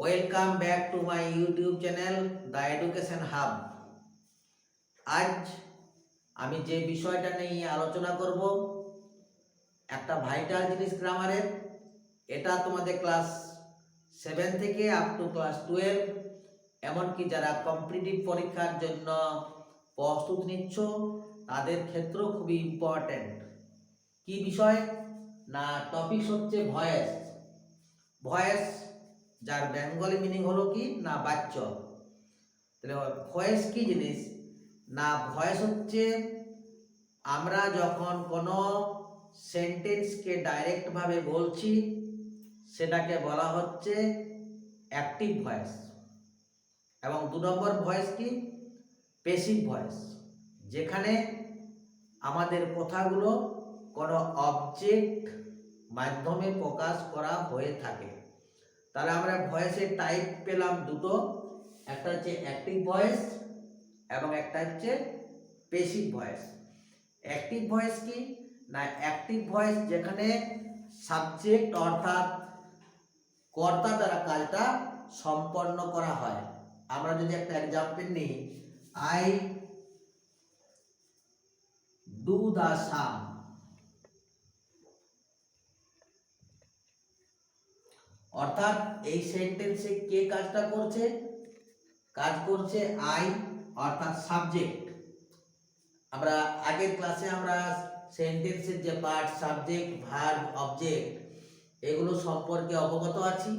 Welcome back to my YouTube channel the education hub. আজ আমি যে বিষয়টা নিয়ে আলোচনা করব একটা ভাইটাল জিনিস গ্রামারের। এটা তোমাদের ক্লাস 7 থেকে আপ টু ক্লাস 12, এমনকি যারা কম্পিটিটিভ পরীক্ষার জন্য প্রস্তুতি নিচ্ছ তাদের ক্ষেত্রেও খুবই ইম্পর্ট্যান্ট। কি বিষয় না, টপিক হচ্ছে ভয়েস। ভয়েস যার বেঙ্গলি মিনিং হলো কি না বাচ্য। তাহলে ভয়েস কি জিনিস না, ভয়েস হচ্ছে আমরা যখন কোনো সেন্টেন্সকে ডাইরেক্টভাবে বলছি সেটাকে বলা হচ্ছে অ্যাক্টিভ ভয়েস। এবং 2 নম্বর ভয়েস কি প্যাসিভ ভয়েস, যেখানে আমাদের কথাগুলো কোনো অবজেক্ট মাধ্যমে প্রকাশ করা হয়ে থাকে। তাহলে আমরা ভয়েসের টাইপ পেলাম দুটো, একটা হচ্ছে অ্যাক্টিভ ভয়েস এবং একটা হচ্ছে প্যাসিভ ভয়েস। অ্যাক্টিভ ভয়েস কি না, অ্যাক্টিভ ভয়েস যেখানে সাবজেক্ট অর্থাৎ কর্তা দ্বারা কাজটা সম্পন্ন করা হয়। আমরা যদি একটা এক্সাম্পল নিই, আই ডু দ্য সাম, অর্থাৎ এই সেন্টেন্সে কে কাজটা করছে, কাজ করছে আই অর্থাৎ সাবজেক্ট। আমরা আগের ক্লাসে আমরা সেন্টেন্সের যে পার্ট সাবজেক্ট ভার্ব অবজেক্ট এগুলো সম্পর্কে অবগত আছি।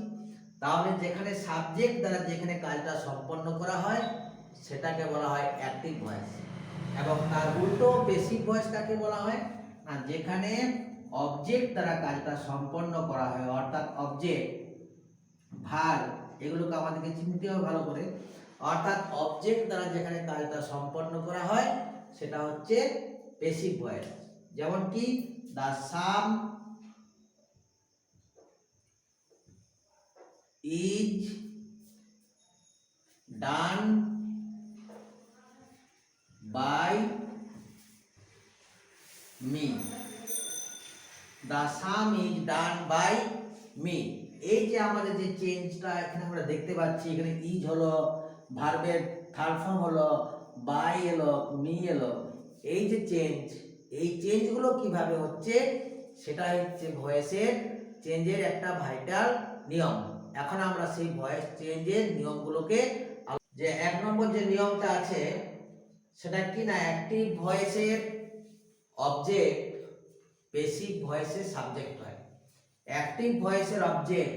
তাহলে যেখানে সাবজেক্ট দ্বারা যেখানে কাজটা সম্পন্ন করা হয় সেটাকে বলা হয় অ্যাক্টিভ ভয়েস। এবং তার উল্টো প্যাসিভ ভয়েস কাকে বলা হয় না, যেখানে অবজেক্ট দ্বারা কাজটা সম্পন্ন করা হয়, অর্থাৎ অবজেক্ট ভার্ব এগুলোকে আমাদেরকে চিনতে হবে ভালো করে। অর্থাৎ অবজেক্ট দ্বারা যেখানে কাজটা সম্পন্ন করা হয় সেটা হচ্ছে প্যাসিভ ভয়েস। যেমন কি the sum is done by me, the sum is done by me. এই যে আমাদের যে চেঞ্জটা এখানে আমরা দেখতে পাচ্ছি, এখানে ইজ হলো ভার্বের থার্ড ফর্ম হলো, বাই এলো, মি এলো। এই যে চেঞ্জ, এই চেঞ্জগুলো কিভাবে হচ্ছে সেটা হচ্ছে ভয়েসের চেঞ্জের একটা ভাইটাল নিয়ম। এখন আমরা সেই ভয়েস চেঞ্জের নিয়মগুলোকে, যে 1 নম্বর যে নিয়মটা আছে সেটা কি না, অ্যাক্টিভ ভয়েসের অবজেক্ট প্যাসিভ ভয়েসের সাবজেক্ট হয়। অ্যাক্টিভ ভয়েসের অবজেক্ট,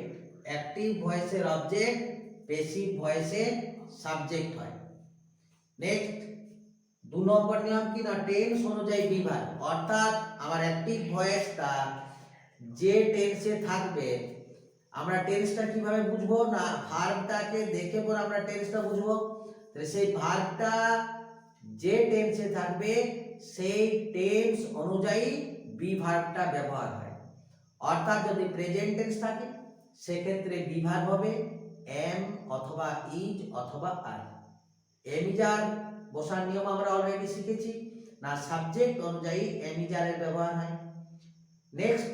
অ্যাক্টিভ ভয়েসের অবজেক্ট প্যাসিভ ভয়েসের সাবজেক্ট হয়। নেক্সট 2 নম্বর নিয়ম কি না, টেন্স অনুযায়ী বিভাগ। অর্থাৎ আমার অ্যাক্টিভ ভয়েসটা যে টেন্সে থাকবে, আমরা টেন্সটা কিভাবে বুঝবো না, ভার্বটাকে দেখে পর আমরা টেন্সটা বুঝবো। তাহলে সেই ভার্বটা যে টেন্সে থাকবে সেই টেন্স অনুযায়ী বি ভার্বটা ব্যবহার হয়। অর্থাৎ যদি প্রেজেন্ট টেন্স থাকে সেক্ষেত্রে বি ভার্ব হবে এম অথবা ইজ অথবা আর। এম ইজ আর বসার নিয়ম আমরা অলরেডি শিখেছি না, সাবজেক্ট অনুযায়ী এম ইজ আর এর ব্যবহার হয়। নেক্সট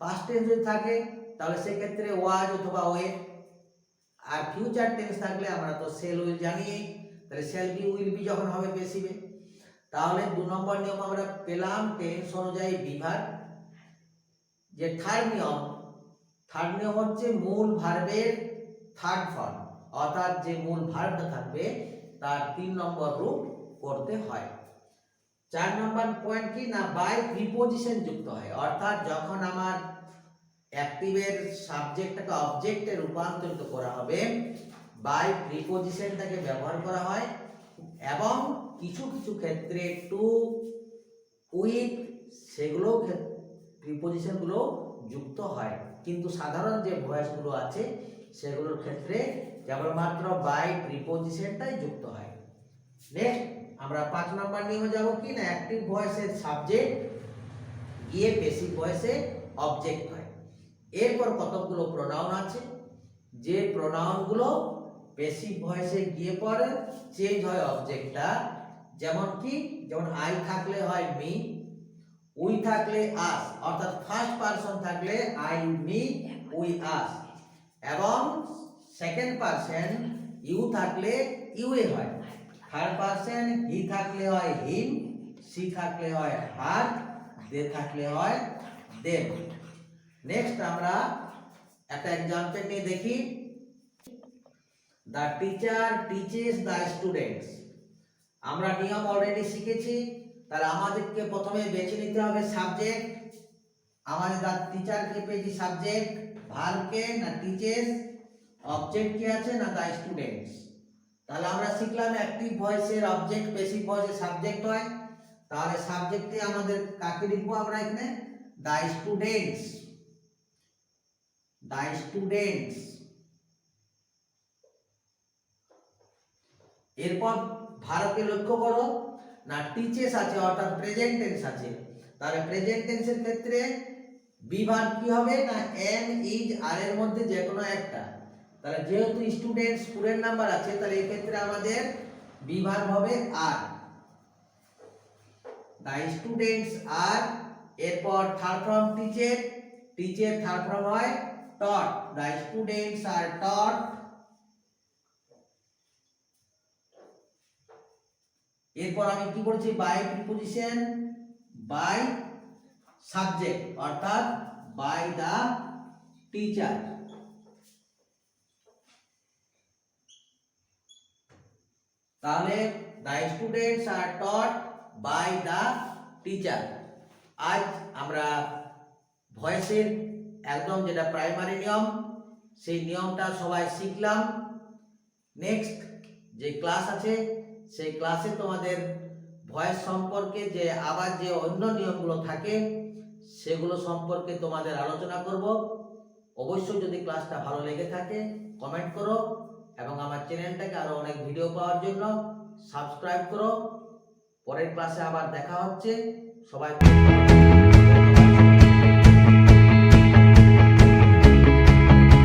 পাস্ট টেন্স যদি থাকে তাহলে সেক্ষেত্রে ওয়াজ অথবা ওয়ে। আর ফিউচার টেন্স থাকলে আমরা তো সেল উইল জানি, তাহলে সেল বি উইল বি যখন হবে পেসিভে। তাহলে 2 নম্বর নিয়ম আমরা পেলাম টেন্স অনুযায়ী বিভাগ। যে থার্ড নিয়ম হচ্ছে মূল ভার্বের থার্ড ফর্ম, অর্থাৎ যে মূল ভার্বটা থাকবে তার 3 নম্বর রূপ করতে হয়। 4 নম্বর পয়েন্ট কি না, বাই প্রিপোজিশন যুক্ত হয়। অর্থাৎ যখন আমার অ্যাক্টিভের সাবজেক্টটাকে অবজেক্টে রূপান্তরিত করা হবে বাই প্রিপোজিশনটাকে ব্যবহার করা হয়। এবং কিছু কিছু ক্ষেত্রে টু উইথ সেগুলো প্রিপোজিশনগুলো যুক্ত হয়, কিন্তু সাধারণ যে ভয়েসগুলো আছে সেগুলোর ক্ষেত্রে কেবলমাত্র বাই প্রিপোজিশনটাই যুক্ত হয়। নেক্সট আমরা 5 নম্বর নিয়মে যাব কি না, অ্যাক্টিভ ভয়েসের সাবজেক্ট গিয়ে প্যাসিভ ভয়েসে অবজেক্ট হয়। এরপর কতগুলো প্রোনাউন আছে, যে প্রোনাউনগুলো প্যাসিভ ভয়েসে গিয়ে পরে চেঞ্জ হয় অবজেক্টটা। যেমন কি, যেমন আই থাকলে হয় মি, উই থাকলে আস, অর্থাৎ ফার্স্ট পারসন থাকলে আই মি উই আস, এবং সেকেন্ড পারসন ইউ থাকলে ইউ এ হয়, থার্ড পারসন হি থাকলে হয় হিম, সি থাকলে হয় হার, দে থাকলে হয় দেম। নেক্সট আমরা একটা এক্সাম্পল নিয়ে দেখি। The teacher teaches the students. আমরা নিয়ম অলরেডি শিখেছি, তাহলে আমাদেরকে প্রথমে বেছে নিতে হবে সাবজেক্ট। আমাদের দ্য টিচারকে পেয়েছি সাবজেক্ট, ভার্বকে না টিচেস, অবজেক্ট কি আছে না দ্য স্টুডেন্টস। তাহলে আমরা শিখলাম অ্যাক্টিভ ভয়েসের অবজেক্ট, প্যাসিভ ভয়েসের সাবজেক্ট হয়। তাহলে সাবজেক্টে আমাদের কাকে লিখবো আমরা এখানে? The students, the students. এরপর ভার্বকে লক্ষ্য করো না টিচেস আছে অর্থাৎ প্রেজেন্ট টেন্স আছে, তাহলে প্রেজেন্ট টেন্সের ক্ষেত্রে বি ভার্ব কি হবে না এম, ইজ, আর এর মধ্যে যে কোনো একটা। তাহলে যেহেতু স্টুডেন্টস স্টুডেন্ট নাম্বার আছে, তাহলে এই ক্ষেত্রে আমাদের বি ভার্ব হবে আর, দ্য স্টুডেন্টস আর। এরপর থার্ড ফর্ম টিচের, টিচের থার্ড ফর্ম হয় টট, দ্য স্টুডেন্টস আর টট। এরপর আমি কি বলছি? বাই প্রিপজিশন, বাই সাবজেক্ট অর্থাৎ বাই দা টিচার। তাহলে the students are taught by the teacher. আজ আমরা ভয়েসের একদম যেটা প্রাইমারি নিয়ম, সেই নিয়মটা সবাই শিখলাম। নেক্সট যে ক্লাস আছে সেই ক্লাসে তোমাদের ভয়েস সম্পর্কে যে আবার যে অন্য নিয়মগুলো থাকে সেগুলো সম্পর্কে তোমাদের আলোচনা করব। অবশ্যই যদি ক্লাসটা ভালো লেগে থাকে কমেন্ট করো এবং আমার চ্যানেলটাকে আরো অনেক ভিডিও পাওয়ার জন্য সাবস্ক্রাইব করো। পরের ক্লাসে আবার দেখা হচ্ছে, সবাই